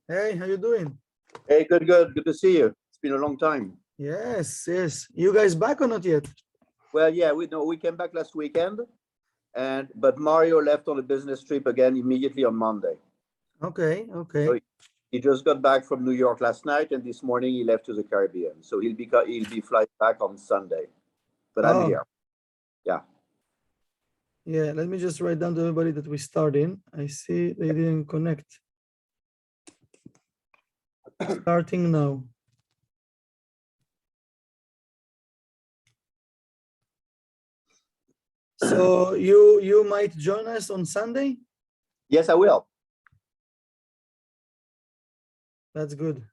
Hey, how you doing? Hey, good to see you. It's been a long time. Yes. You guys back or not yet? Well, yeah, we came back last weekend, but Mario left on a business trip again immediately on Monday. Okay. So he just got back from New York last night, and this morning he left to the Caribbean. So he'll be flying back on Sunday. But I'm here. Yeah. Yeah, let me just write down to everybody that we start in. I see they didn't connect. Starting now. So you might join us on Sunday? Yes, I will. That's good.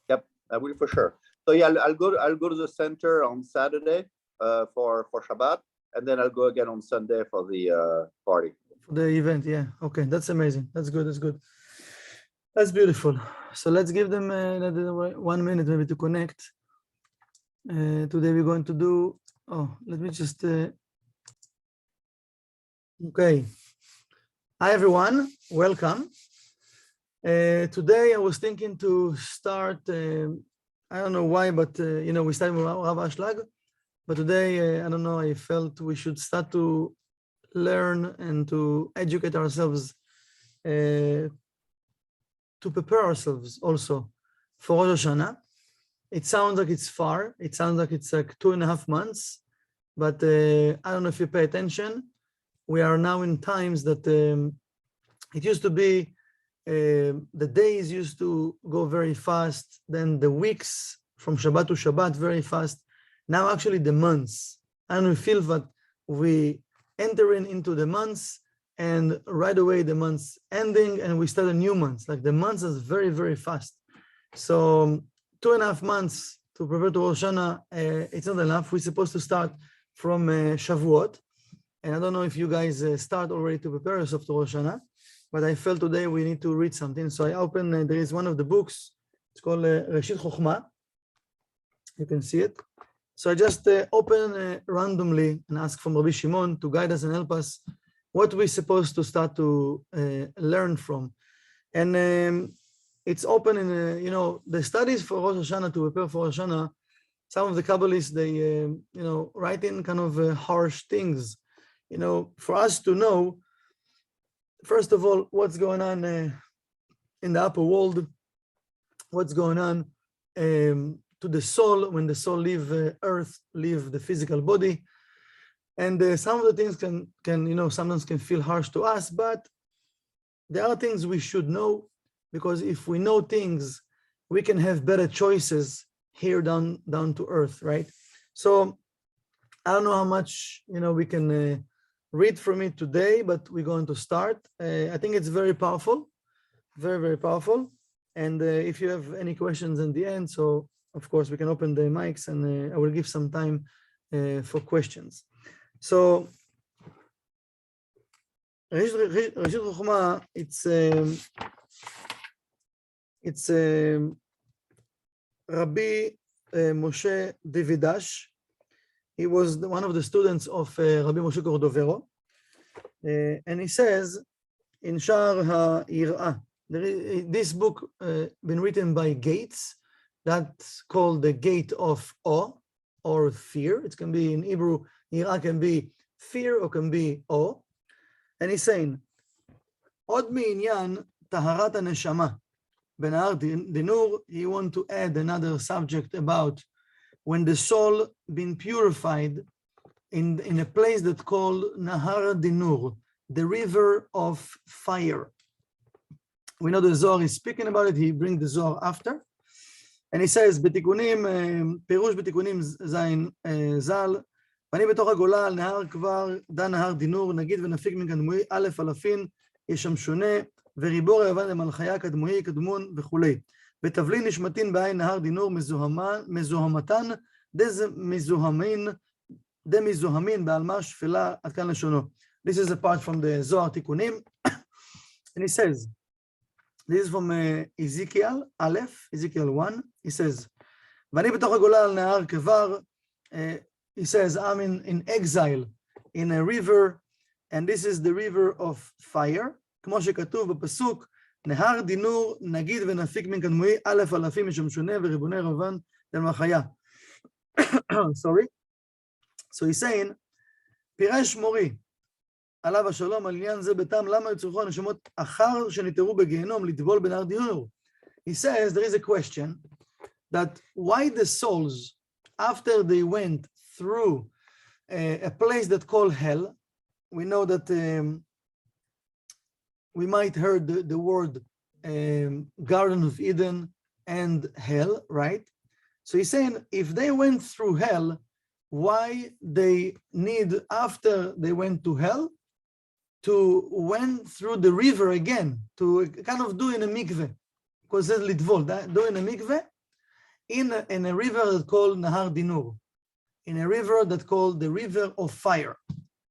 Yep, I will for sure. So yeah, I'll go to the center on Saturday for Shabbat, and then I'll go again on Sunday for the party. For the event, yeah. Okay, that's amazing. That's good. That's beautiful. So let's give them another 1 minute maybe to connect. Today we're going to do, let me just, okay. Hi everyone, welcome. Today I was thinking to start, I don't know why, but we started with Rav Ashlag, but today, I don't know, I felt we should start to learn and to educate ourselves, to prepare ourselves also for Rosh Hashanah. It sounds like it's far. It sounds like it's like 2.5 months, but I don't know if you pay attention. We are now in times that it used to be, the days used to go very fast, then the weeks from Shabbat to Shabbat very fast. Now actually the months, and we feel that we entering into the months and right away the months ending and we start a new month. Like the months is very, very fast. So 2.5 months to prepare to Rosh Hashanah, it's not enough. We're supposed to start from Shavuot. And I don't know if you guys start already to prepare yourself to Rosh Hashanah, but I felt today we need to read something. So I opened, there is one of the books, it's called Reshit Chochma. You can see it. So I just open randomly and ask from Rabbi Shimon to guide us and help us what we're supposed to start to learn from. And it's open in, the studies for Rosh Hashanah, to prepare for Rosh Hashanah. Some of the Kabbalists, they, write in kind of harsh things, for us to know, first of all, what's going on in the upper world, what's going on to the soul when the soul leave earth, leave the physical body. And some of the things can sometimes can feel harsh to us, but there are things we should know, because if we know things, we can have better choices here down to earth, right? So I don't know how much we can read from it today, but we're going to start. I think it's very powerful, very, very powerful. And if you have any questions in the end, so of course we can open the mics, and I will give some time for questions. So Reshit Chochma, it's Rabbi Moshe Davidash. He was one of the students of Rabbi Moshe Cordovero, and he says in Shar HaYir'ah, this book been written by Gates, that's called the Gate of Awe or Fear. It can be in Hebrew, Yir'ah can be fear or can be awe. And he's saying, Od mi'inyan taharat haneshama benahar dinur, he want to add another subject about when the soul been purified in a place that called Nahar Dinur, the river of fire. We know the Zohar is speaking about it. He brings the Zohar after. And he says, בתיקונים, פירוש בתיקונים זין ז"ל, ואני בתוך הגולה על נהר כבר, דן נהר דינור, נגיד ונפיק מקדמוי, א' אלפין, יש שם שונה, וריבור היוון למלחיה, קדמוי, קדמון וכולי. ותבלין נשמתין בעין נהר דינור, מזוהמתן, דמזוהמין, בעלמה שפלה, עד כאן לשונו. This is a part from the Zohar תיקונים. And he says, this is from Ezekiel Aleph, Ezekiel 1. He says, ואני בתוך הגולה על נהר כבר, he says, I'm in exile in a river, and this is the river of fire. כמו שכתוב בפסוק, נהר דינור נגיד ונפיק מן כדמוי א' אלפים משום שונה וריבוני רבן תל מחיה. Sorry. So he's saying, פירש מורי, עליו השלום על עניין זה בתם, למה יצורכו הנשמות אחר שנתארו בגיהנום לטבול בנהר דינור? He says there is a question that why the souls, after they went through a place that called hell, we know that we might heard the word Garden of Eden and hell, right? So he's saying if they went through hell, why they need, after they went to hell, to went through the river again, to kind of do in a mikveh, because it's litvol, do in a mikveh, in a river that's called Nahar Dinur, in a river that's called the river of fire.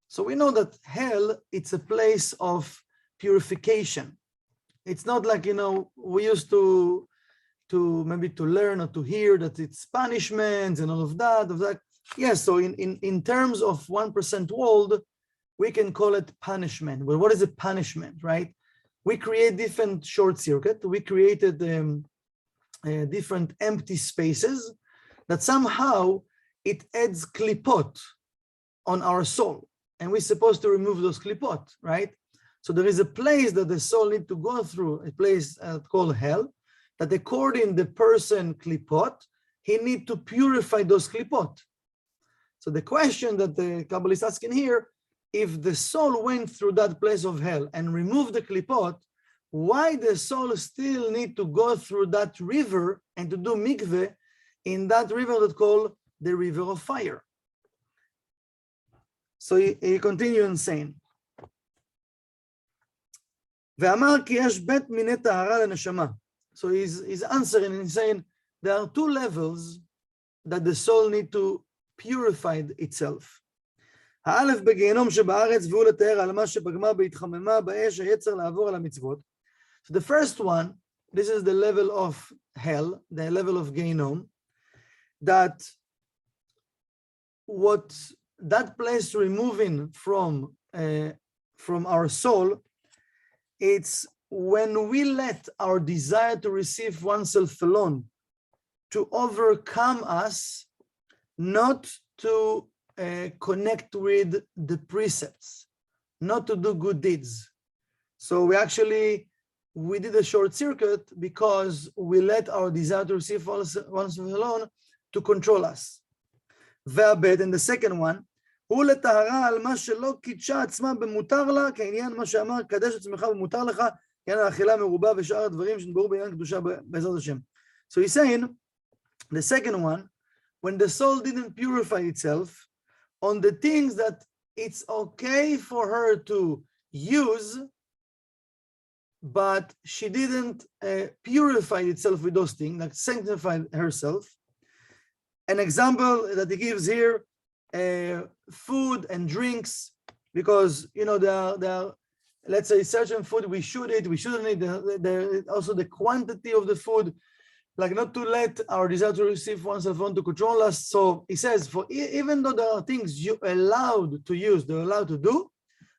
So we know that hell, it's a place of purification. It's not like, you know, we used to maybe to learn or to hear that it's punishments and all of that. Yes, so in terms of 1% world, we can call it punishment. Well, what is a punishment, right? We create different short circuit. We created different empty spaces that somehow it adds klipot on our soul. And we're supposed to remove those klipot, right? So there is a place that the soul needs to go through, a place called hell, that according the person klipot, he need to purify those klipot. So the question that the Kabbalah is asking here, if the soul went through that place of hell and removed the klipot, why the soul still need to go through that river and to do mikveh in that river that called the river of fire? So he continues saying, ואמר כי יש בית מיני טהרה לנשמה. So he's answering and he's saying, there are two levels that the soul need to purify itself. האלף בגיהנום שבארץ והוא לתאר על מה שפגמה בהתחממה באש היצר לעבור על המצוות. So the first one, this is the level of hell, the level of Gehinom, that what that place removing from our soul, it's when we let our desire to receive oneself alone to overcome us, not to connect with the precepts, not to do good deeds. So we did a short circuit because we let our desire to receive oneself alone to control us. והבית, and the second one, הוא לטהרה על מה שלא קידשה עצמה במותר לה, כעניין מה שאמר, קדש עצמך במותר לך, כעניין האכילה מרובה ושאר הדברים שנדברו בעניין קדושה בעזרת השם. So he's saying, the second one, when the soul didn't purify itself on the things that it's okay for her to use, but she didn't purify itself with those things, like sanctify herself. An example that he gives here, food and drinks, because, you know, there are, let's say, certain food we should eat, we shouldn't eat, also the quantity of the food, like not to let our desire to receive oneself on to control us. So he says, for even though there are things you allowed to use, they're allowed to do,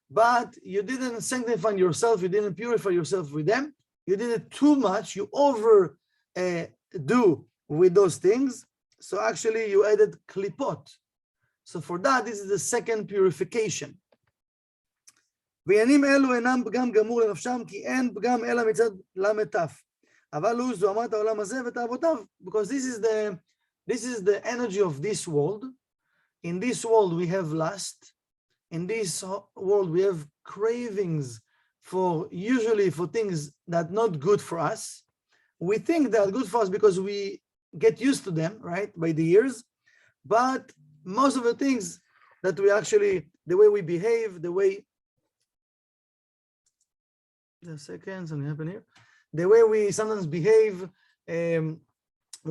but you didn't sanctify yourself, you didn't purify yourself with them, you did it too much, you overdo with those things, so actually you added klipot. So for that, this is the second purification. ועניינים אלו אינם פגם גמור לנפשם, כי אין פגם אלא מצד למתף. אבל הוא זוהמת העולם הזה ותאוותיו, because this is the energy of this world. In this world we have lust. In this world we have cravings usually for things that are not good for us. We think they are good for us because we get used to them, right, by the years. But most of the things that we actually, the way we behave, the way, something happened here. The way we sometimes behave,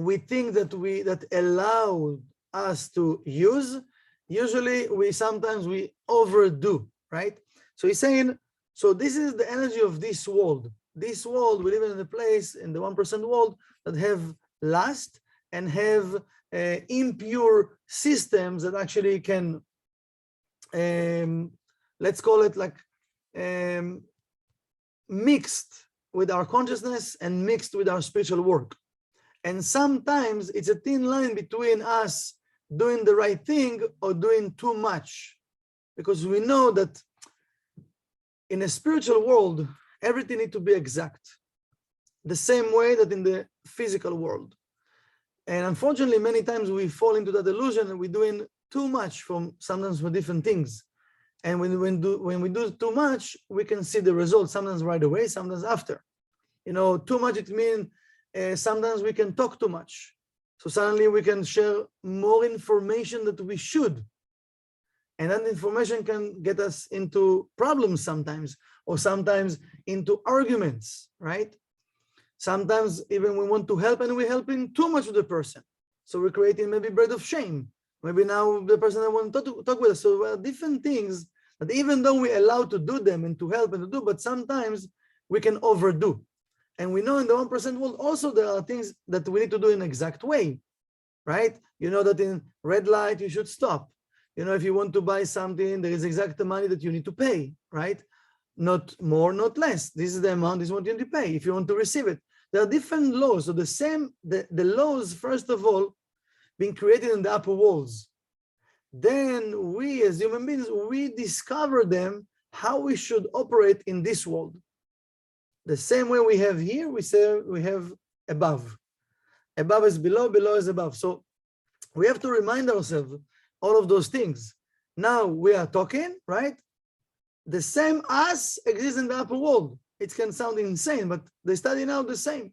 we think that allow us to use, usually we overdo, right? So he's saying, so this is the energy of this world. This world, we live in a place, in the 1% world, that have lust and have impure systems that actually can, let's call it like mixed with our consciousness and mixed with our spiritual work. And sometimes it's a thin line between us doing the right thing or doing too much, because we know that in a spiritual world, everything needs to be exact, the same way that in the physical world. And unfortunately, many times we fall into that illusion and we're doing too much sometimes for different things. And when we do too much, we can see the results sometimes right away, sometimes after. Too much, it means sometimes we can talk too much. So suddenly we can share more information that we should. And that information can get us into problems sometimes, or sometimes into arguments, right? Sometimes even we want to help and we're helping too much with the person. So we're creating maybe bread of shame. Maybe now the person that wants to talk with us. So different things that even though we're allowed to do them and to help and to do, but sometimes we can overdo. And we know in the 1% world also there are things that we need to do in an exact way, right? You know that in red light, you should stop. If you want to buy something, there is exact money that you need to pay, right? Not more, not less. This is the amount, this is what you need to pay if you want to receive it. There are different laws. So the laws, first of all, being created in the upper worlds. Then we as human beings, we discover them, how we should operate in this world. The same way we have here, we say we have above. Above is below, below is above. So we have to remind ourselves all of those things. Now we are talking, right? The same us exists in the upper world. It can sound insane, but they study now the same.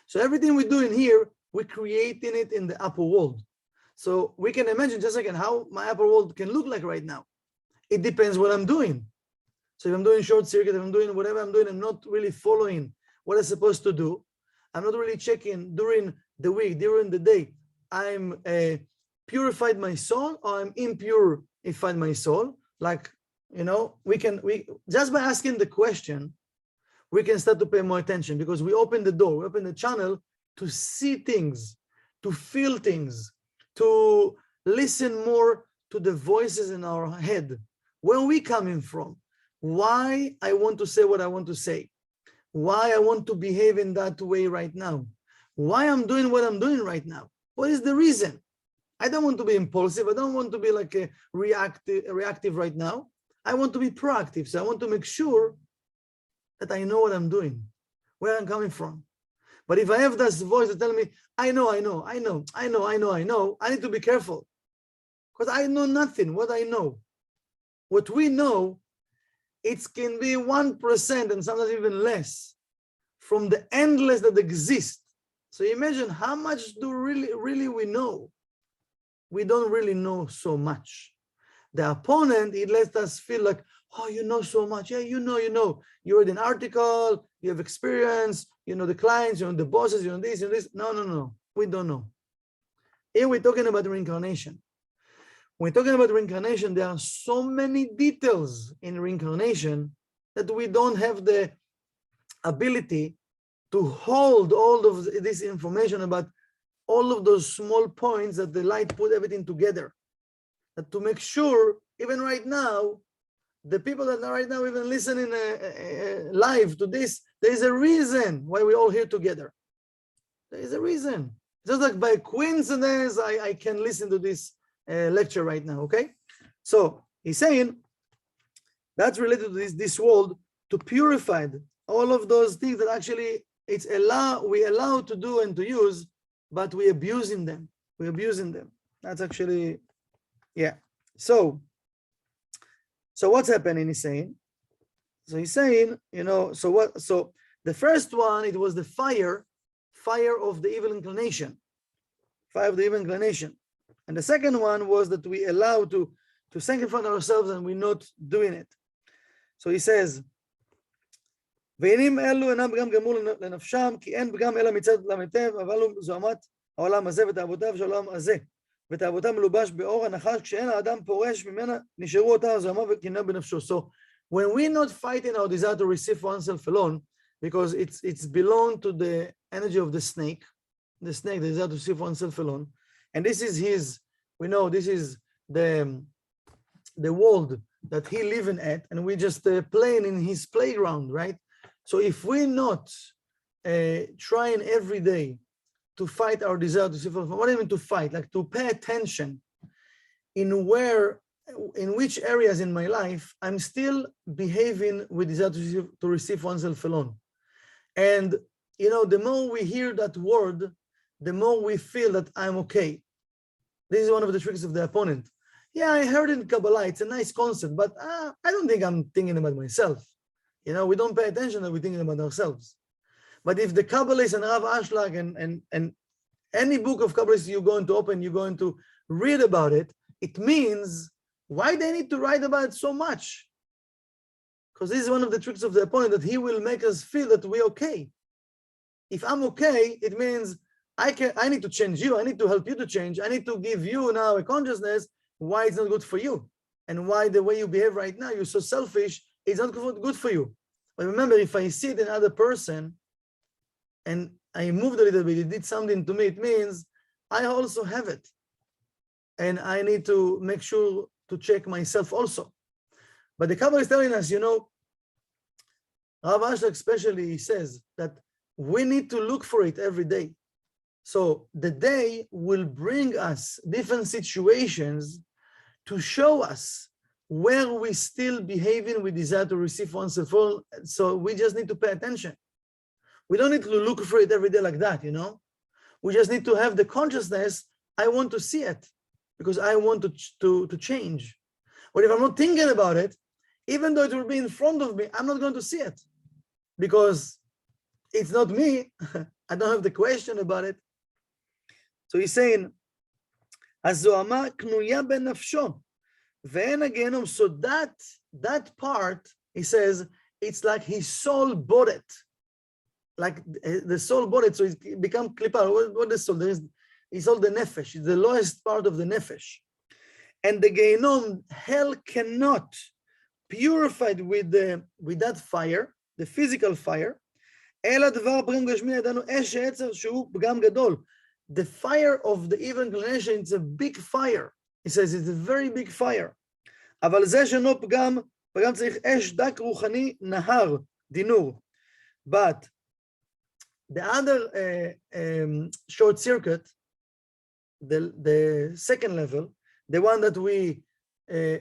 So everything we do in here, we're creating it in the upper world. So we can imagine just again how my upper world can look like right now. It depends what I'm doing. So if I'm doing short circuit, if I'm doing whatever I'm doing, I'm not really following what I'm supposed to do. I'm not really checking during the week, during the day. I'm purified my soul, or I'm impurified my soul. Like, we just by asking the question, we can start to pay more attention, because we open the door, we open the channel to see things, to feel things, to listen more to the voices in our head. Where are we coming from? Why I want to say what I want to say? Why I want to behave in that way right now? Why I'm doing what I'm doing right now? What is the reason? I don't want to be impulsive. I don't want to be like a reactive right now. I want to be proactive. So I want to make sure that I know what I'm doing, where I'm coming from. But if I have this voice that tells me, I know, I need to be careful, because I know nothing. What I know, what we know, it can be 1% and sometimes even less from the endless that exist. So imagine how much do really we know. We don't really know so much. The opponent, it lets us feel like, oh, you know so much. Yeah, you know. You read an article, you have experience, you know the clients, you know the bosses, you know this, No. We don't know. Here we're talking about reincarnation. When we're talking about reincarnation, there are so many details in reincarnation that we don't have the ability to hold all of this information about all of those small points that the light put everything together. That to make sure, even right now, the people that are right now even listening live to this, there is a reason why we're all here together. There is a reason. Just like by coincidence, I can listen to this lecture right now, okay? So he's saying that's related to this world, to purify all of those things that actually we allow to do and to use, but we're abusing them. That's actually, yeah. So what's happening? He's saying, so the first one, it was the fire of the evil inclination, and the second one was that we allow to sanctify ourselves and we're not doing it. So he says, ועניינים אלו אינם פגם גמור לנפשם, כי אין פגם אלא מצד למיטב, אבל הוא זוהמת העולם הזה ותאוותיו של העולם הזה, ותאוותיו מלובש באור הנחש, כשאין האדם פורש ממנה, נשארו אותה זוהמה וקנאה בנפשו. So when we're not fighting our desire to receive oneself alone, because it's belong to the energy of the snake, the desire to receive oneself alone, and this is this is the world that he living at, and we just playing in his playground, right? So if we're not trying every day to fight our desire to see, what do I mean to fight? Like to pay attention in which areas in my life I'm still behaving with desire to receive oneself alone. And the more we hear that word, the more we feel that I'm okay. This is one of the tricks of the opponent. Yeah, I heard in Kabbalah, it's a nice concept, but I don't think I'm thinking about myself. We don't pay attention that we're thinking about ourselves. But if the Kabbalists and Rav Ashlag and any book of Kabbalists you're going to open, you're going to read about it, it means why they need to write about it so much? Because this is one of the tricks of the opponent, that he will make us feel that we're okay. If I'm okay, it means I need to change you. I need to help you to change. I need to give you now a consciousness why it's not good for you, and why the way you behave right now, you're so selfish, it's not good for you. But remember, if I see it in another person and I moved a little bit, it did something to me, it means I also have it. And I need to make sure to check myself also. But the Kabbalah is telling us, Rav Ashlag especially says that we need to look for it every day. So the day will bring us different situations to show us where we still behaving with desire to receive oneself. So we just need to pay attention. We don't need to look for it every day like that, We just need to have the consciousness, I want to see it because I want to change. But if I'm not thinking about it, even though it will be in front of me, I'm not going to see it because it's not me. I don't have the question about it. So he's saying, הזוהמה קנויה בנפשו, ואין הגיהנום. So that part, he says, it's like his soul bought it. Like the soul bought it, so it become klipa. What is soul? It's all the nefesh. It's the lowest part of the nefesh. And the gehenom, hell cannot purify it with that fire, the physical fire. אלא דבר פגם גשמי ידענו אש העצר שהוא פגם גדול. The fire of the evil inclination, it's a big fire. He says it's a very big fire. אבל זה שאינו פגם צריך אש דק רוחני נהר, דינור. But the other short circuit, the second level, the one that we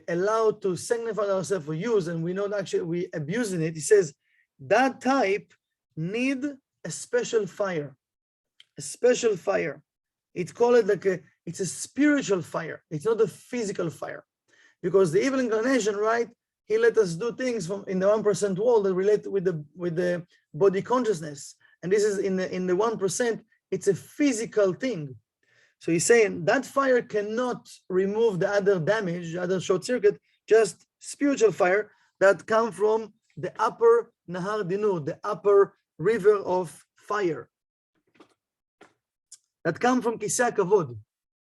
allow to sanctify ourselves for use, and we not actually we abusing it, he says that type need a special fire, a special fire. It's called it's a spiritual fire. It's not a physical fire, because the evil inclination, right? He let us do things in the 1% world that relate with the body consciousness, and this is in the 1%. It's a physical thing. So he's saying that fire cannot remove the other damage, the other short circuit, just spiritual fire that come from the upper Nahar Dinur, the upper river of fire. That come from Kisei Kavod,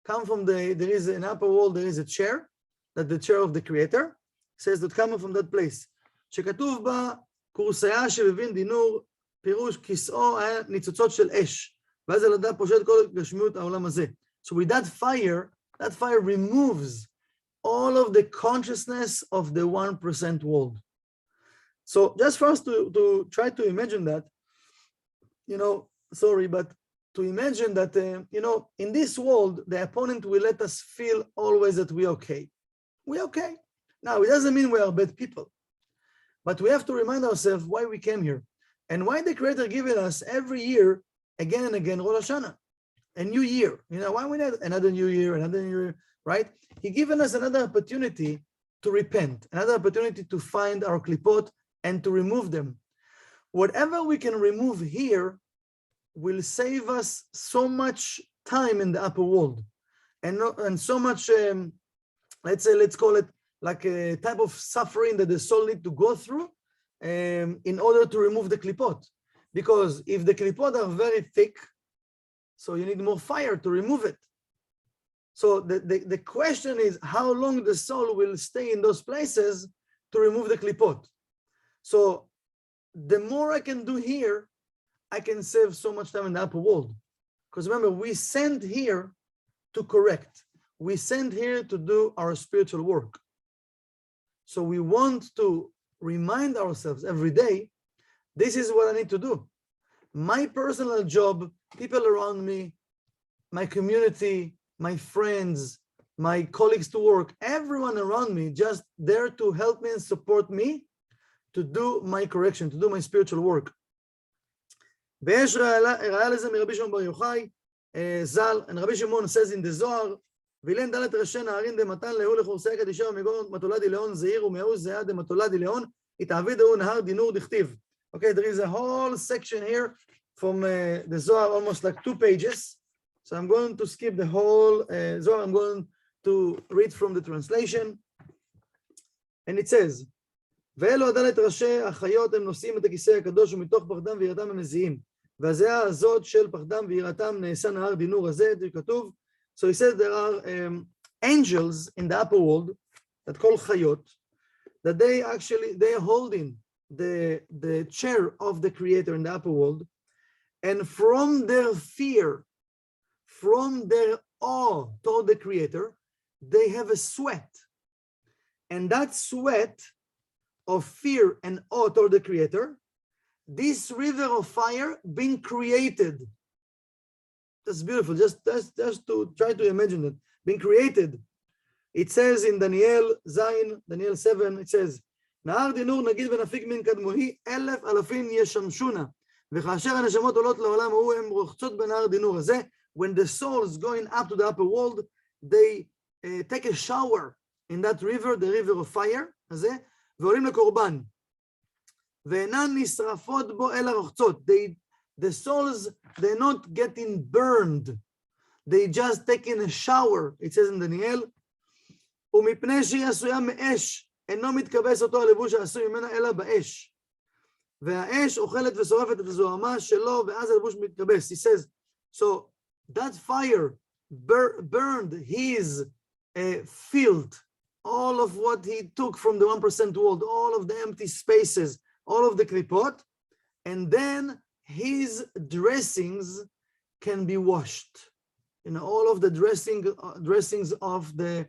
come from there is an upper world, there is a chair, that the chair of the creator, says that coming from that place. שכתוב בה, קורסיה שבבין דינור, פירוש כיסאו היה ניצוצות של אש. ואז על ידה פושט כל גשמיות העולם הזה. So with that fire removes all of the consciousness of the 1% world. So just for us to try to imagine that, but to imagine that, in this world, the opponent will let us feel always that we're okay. We're okay. Now, it doesn't mean we are bad people, but we have to remind ourselves why we came here and why the Creator given us every year, again and again, Rosh Hashanah, a new year. Why we need another new year, right? He given us another opportunity to repent, another opportunity to find our klipot and to remove them. Whatever we can remove here will save us so much time in the upper world, and so much, let's call it like a type of suffering that the soul need to go through in order to remove the klipot. Because if the klipot are very thick, so you need more fire to remove it. So the question is how long the soul will stay in those places to remove the klipot. So the more I can do here, I can save so much time in the upper world. Because remember, we sent here to correct. We sent here to do our spiritual work. So we want to remind ourselves every day this is what I need to do. My personal job, people around me, my community, my friends, my colleagues to work, everyone around me, just there to help me and support me to do my correction, to do my spiritual work. ויש ראיה לזה מרבי שמעון בר יוחאי ז"ל, and Rabbi Shimon says in the Zohar, וילן דלת ראשי נהרין דמתן להוא לחורסי קדישה ומגון מתולדי לאון זעיר ומאו זהה דמתולדי לאון התעביד ההוא נהר דינור דכתיב. Okay, there is a whole section here from the Zohar, almost like 2 pages. So I'm going to skip the whole Zohar. I'm going to read from the translation. And it says, ואלו הדלת ראשי החיות הם נושאים את הכיסא הקדוש ומתוך פחדם ויראתם הם מזיעים. והזיעה הזאת של פחדם ויראתם נעשה נהר דינור הזה, זה כתוב. So he says there are angels in the upper world that called chayot, that they are holding the chair of the creator in the upper world, and from their fear, from their awe toward the creator, they have a sweat, and that sweat of fear and awe toward the creator, this river of fire being created. That's beautiful. Just to try to imagine it being created. It says in Daniel 7, it says, נהר דינור נגיד ונפיק מן קדמוהי 1,000 אלפים ישמשונה וכאשר הנשמות עולות לעולם ההוא הן רוחצות בנהר דינור הזה. When the souls going up to the upper world, they take a shower in that river, the river of fire הזה, ועולים לקורבן ואינן נשרפות בו אלא רוחצות. The souls, they're not getting burned, they just taking a shower. It says in Daniel, ומפני שהיא עשויה מאש אינו מתכבס אותו הלבוש העשוי ממנה אלא באש, והאש אוכלת ושורפת את הזוהמה שלו ואז הלבוש מתכבס. He says, so that fire burned his filth, all of what he took from the 1% world, all of the empty spaces, all of the klipot, and then his dressings can be washed. You know, all of the dressings of the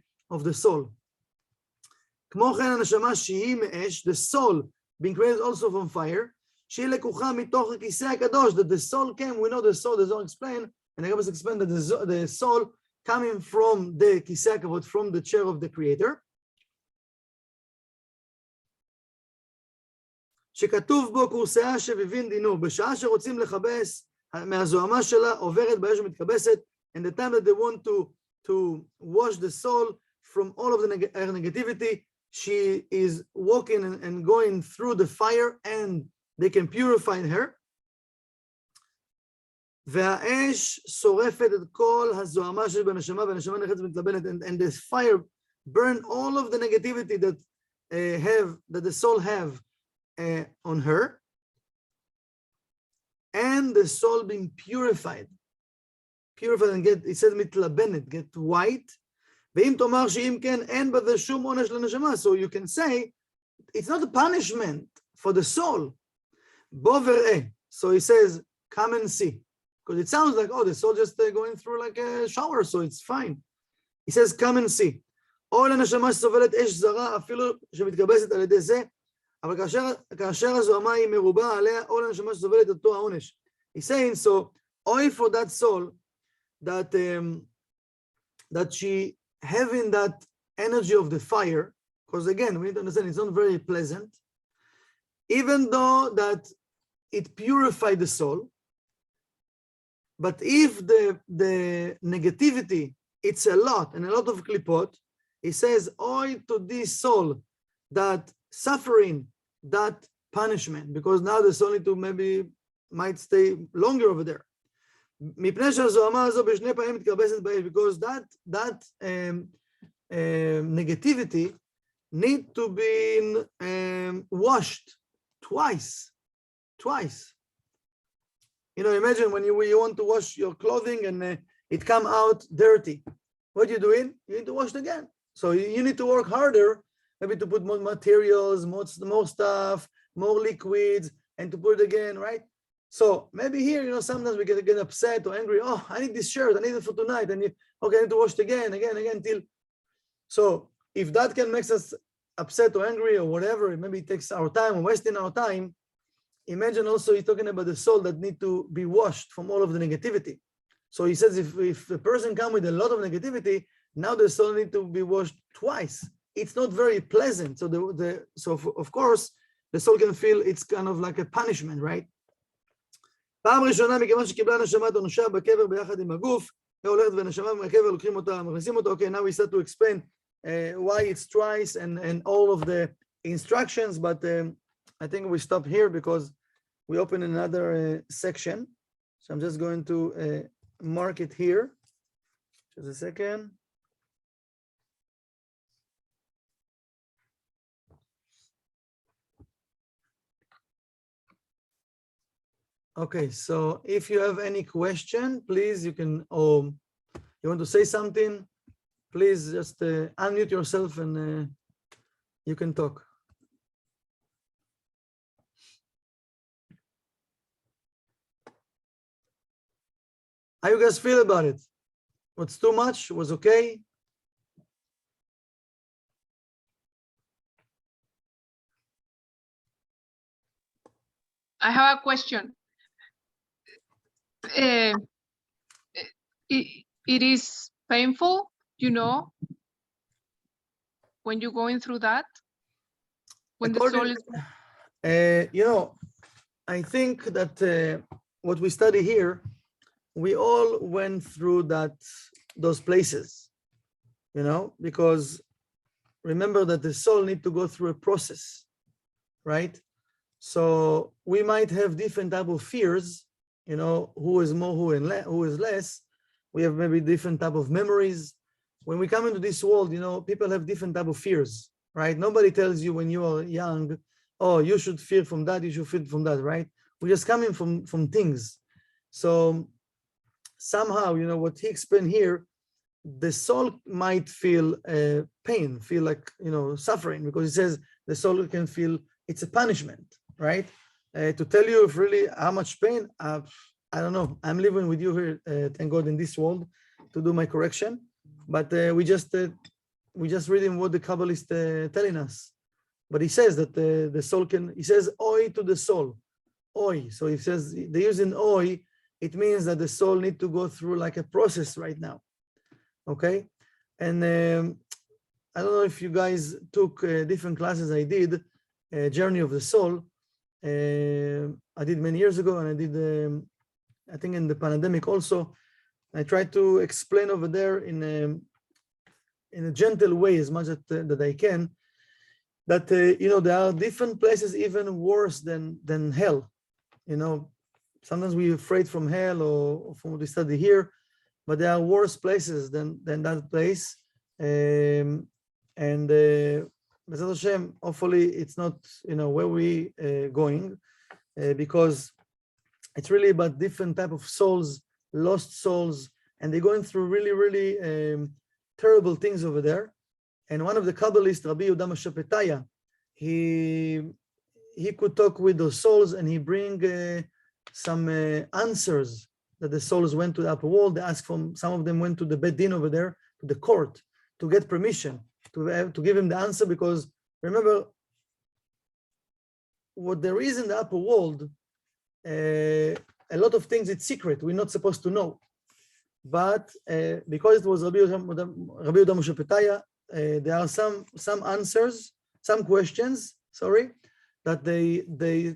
soul. כמו כן הנשמה שהיא מאש, the soul being created also from fire, שהיא לקוחה מתוך הכיסא הקדוש, that the soul came, we know the soul, the Zohar explained, and I always explained that the soul coming from the כיסא הכבוד, from the chair of the creator, שכתוב בו כורסאה שבבין דינו, בשעה שרוצים לכבס מהזוהמה שלה עוברת באש ומתכבסת, and the time that they want to wash the soul from all of the negativity, she is walking and going through the fire and they can purify her. והאש שורפת את כל הזוהמה שיש בנשמה והנשמה נחלצת ומתלבנת, and this fire burn all of the negativity that the soul have on her, and the soul being purified and get, it says מתלבנת, get white. ואם תאמר שאם כן אין בזה שום עונש לנשמה, so you can say it's not a punishment for the soul. בוא וראה, so he says come and see, because it sounds like, oh, the soul just going through like a shower, so it's fine. He says come and see. או לנשמה שסובלת אש זרה אפילו שמתכבסת על ידי זה, אבל כאשר הזוהמה היא מרובה עליה, או לנשמה שסובלת אותו העונש. He's saying, so oil for that soul that she having that energy of the fire, because again, we need to understand it's not very pleasant, even though that it purified the soul, but if the negativity, it's a lot and a lot of klipot, he says, oil to this soul that suffering that punishment, because now the soul need to maybe might stay longer over there. מפני שהזוהמה הזו בשני פעמים מתכבסת באש, because that negativity need to be washed twice. You know, imagine when you want to wash your clothing and it come out dirty. What are you doing? You need to wash it again. So you need to work harder, maybe to put more materials, more stuff, more liquids, and to put it again, right? So maybe here, you know, sometimes we get upset or angry. Oh, I need this shirt. I need it for tonight. And okay, I need to wash it again till. So if that can make us upset or angry or whatever, maybe it takes our time or wasting our time. imagine also he's talking about the soul that need to be washed from all of the negativity. So he says if a person come with a lot of negativity, now the soul need to be washed twice. It's not very pleasant. So of course the soul can feel it's kind of like a punishment, right? פעם ראשונה מכיוון שקיבלה הנשמה את עונשה בקבר ביחד עם הגוף, והולכת ונשמה מהקבר לוקחים אותה, מכניסים אותה. Okay, now we start to explain why it's twice and all of the instructions, but I think we stop here because we open another section. So I'm just going to mark it here. Just a second. Okay, so if you have any question, please, you can, you want to say something, please just unmute yourself and you can talk. How you guys feel about it? What's too much? Was okay? I have a question. It is painful, you know, when you're going through that, when the soul is. You know, I think that what we study here, we all went through those places, you know, because remember that the soul need to go through a process, right? So we might have different type of fears, you know, who is more, who is less. We have maybe different type of memories. When we come into this world, you know, people have different type of fears, right? Nobody tells you when you are young, oh, you should fear from that, you should fear from that, right? We're just coming from things. So somehow, you know, what he explained here, the soul might feel pain, feel like, you know, suffering, because he says the soul can feel it's a punishment, right? To tell you if really how much pain, I don't know. I'm living with you here, thank God, in this world to do my correction. But we just reading what the Kabbalist telling us. But he says that the soul can, he says, oi to the soul, oi. So he says, they're using oi, it means that the soul need to go through like a process right now, okay? And I don't know if you guys took different classes. I did, Journey of the Soul. I did many years ago, and I did, I think in the pandemic also. I tried to explain over there in a gentle way as much that I can, that you know, there are different places even worse than hell. You know, sometimes we're afraid from hell or from what we study here, but there are worse places than that place. And B'ezrat Hashem, hopefully it's not, you know, where we going, because it's really about different type of souls, lost souls, and they're going through really, really terrible things over there. And one of the Kabbalists, Rabbi Yehuda Moshe Petaya, he could talk with those souls, and he bring some answers that the souls went to the upper world. They asked from, some of them went to the Beit Din over there, to the court, to get permission to give him the answer, because remember, what there is in the upper world, a lot of things it's secret, we're not supposed to know. But because it was Rabbi Yehuda Moshe Petaya, there are some answers, some questions, sorry, that they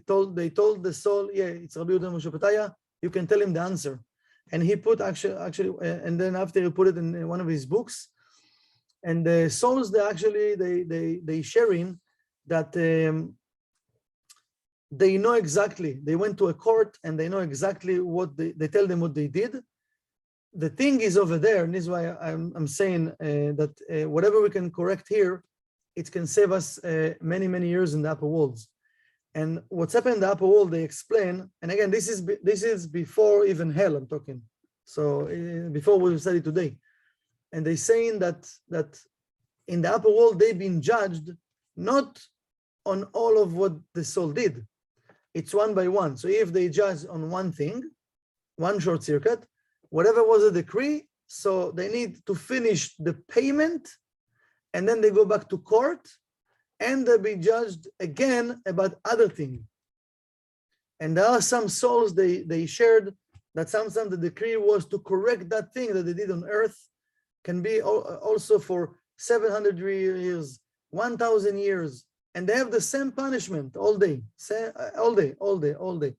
told the soul, yeah, it's Rabbi Yehuda Moshe Petaya, you can tell him the answer. And he put actually, and then after he put it in one of his books. And the souls, they sharing that they know exactly, they went to a court and they know exactly what they tell them what they did. The thing is over there, and this is why I'm saying that whatever we can correct here, it can save us many, many years in the upper worlds. And what's happened in the upper world, they explain, and again, this is before even hell I'm talking, so before what we studied today. And they're saying that in the upper world, they've been judged not on all of what the soul did. It's one by one. So if they judge on one thing, one short circuit, whatever was a decree, so they need to finish the payment, and then they go back to court, and they'll be judged again about other things. And there are some souls they shared that sometimes the decree was to correct that thing that they did on earth, can be also for 700 years, 1,000 years, and they have the same punishment all day, all day.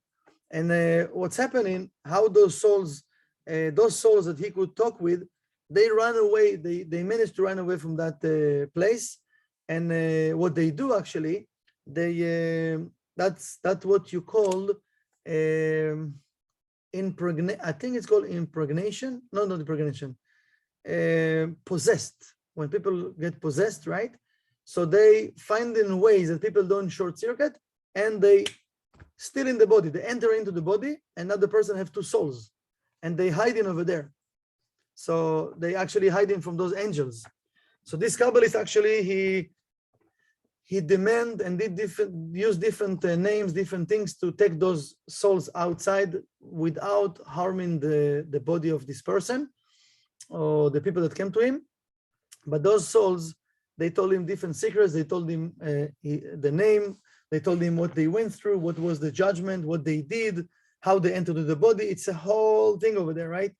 And what's happening, how those souls that he could talk with, they run away, they managed to run away from that place. And what they do actually, that's what you call I think it's called impregnation. No, not impregnation. Possessed. When people get possessed, right? So they find in ways that people don't short circuit, and they still in the body. They enter into the body, and now the person have two souls, and they hide in over there. So they actually hiding from those angels. So this Kabbalist actually he demand and use different names, different things to take those souls outside without harming the body of this person or the people that came to him. But those souls, they told him different secrets. They told him the name. They told him what they went through, what was the judgment, what they did, how they entered the body. It's a whole thing over there, right?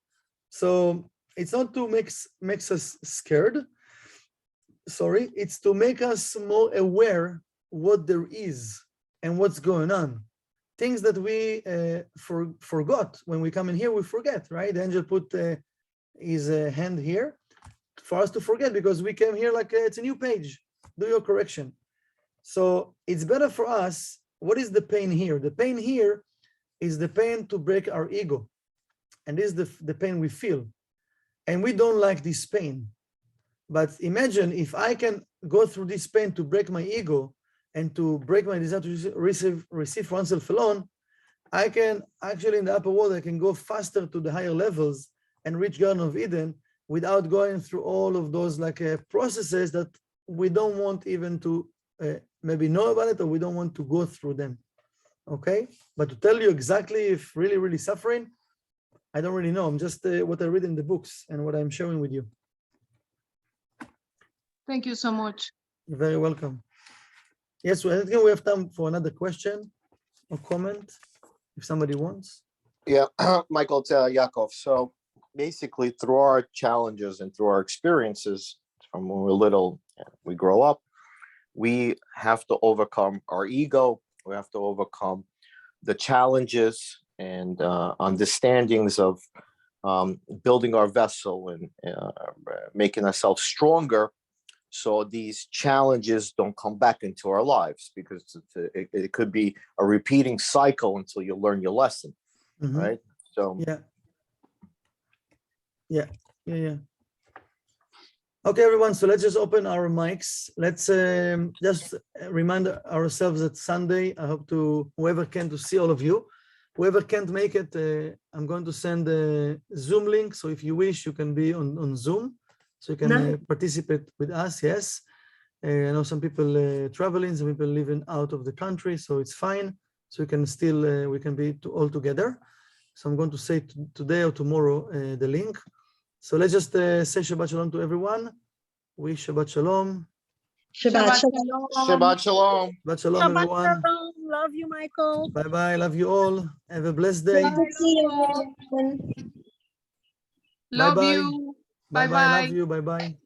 So it's not to makes us scared. Sorry, it's to make us more aware what there is and what's going on. Things that we forgot when we come in here, we forget, right? The angel put his hand here for us to forget, because we came here like it's a new page. Do your correction. So it's better for us. What is the pain here? The pain here is the pain to break our ego. And this is the pain we feel. And we don't like this pain. But imagine if I can go through this pain to break my ego and to break my desire to receive oneself alone, I can actually in the upper world, I can go faster to the higher levels and reach Garden of Eden without going through all of those like processes that we don't want even to maybe know about it, or we don't want to go through them. Okay, but to tell you exactly if really suffering, I don't really know. I'm just what I read in the books and what I'm sharing with you. Thank you so much. You're very welcome. Yes, I think we have time for another question or comment if somebody wants. Yeah, Michael, it's Yaakov. So basically, through our challenges and through our experiences from when we're little, we grow up, we have to overcome our ego. We have to overcome the challenges and understandings of building our vessel and making ourselves stronger, so these challenges don't come back into our lives, because it could be a repeating cycle until you learn your lesson. Right? So yeah. Okay, everyone, so let's just open our mics. Let's just remind ourselves that Sunday, I hope to, whoever can, to see all of you. Whoever can't make it, I'm going to send a Zoom link, so if you wish, you can be on Zoom, so you can participate with us. Yes, I know some people traveling, some people living out of the country, so it's fine. So we can still, we can be all together. So I'm going to say today or tomorrow the link. So let's just say Shabbat Shalom to everyone. Wish Shabbat Shalom. Shabbat Shalom. Shabbat Shalom. Shabbat Shalom, everyone. Shalom. Love you, Michael. Bye-bye. Love you all. Have a blessed day. Good to see you. Love Bye-bye. you. Bye-bye. Bye-bye. Love you. Bye-bye.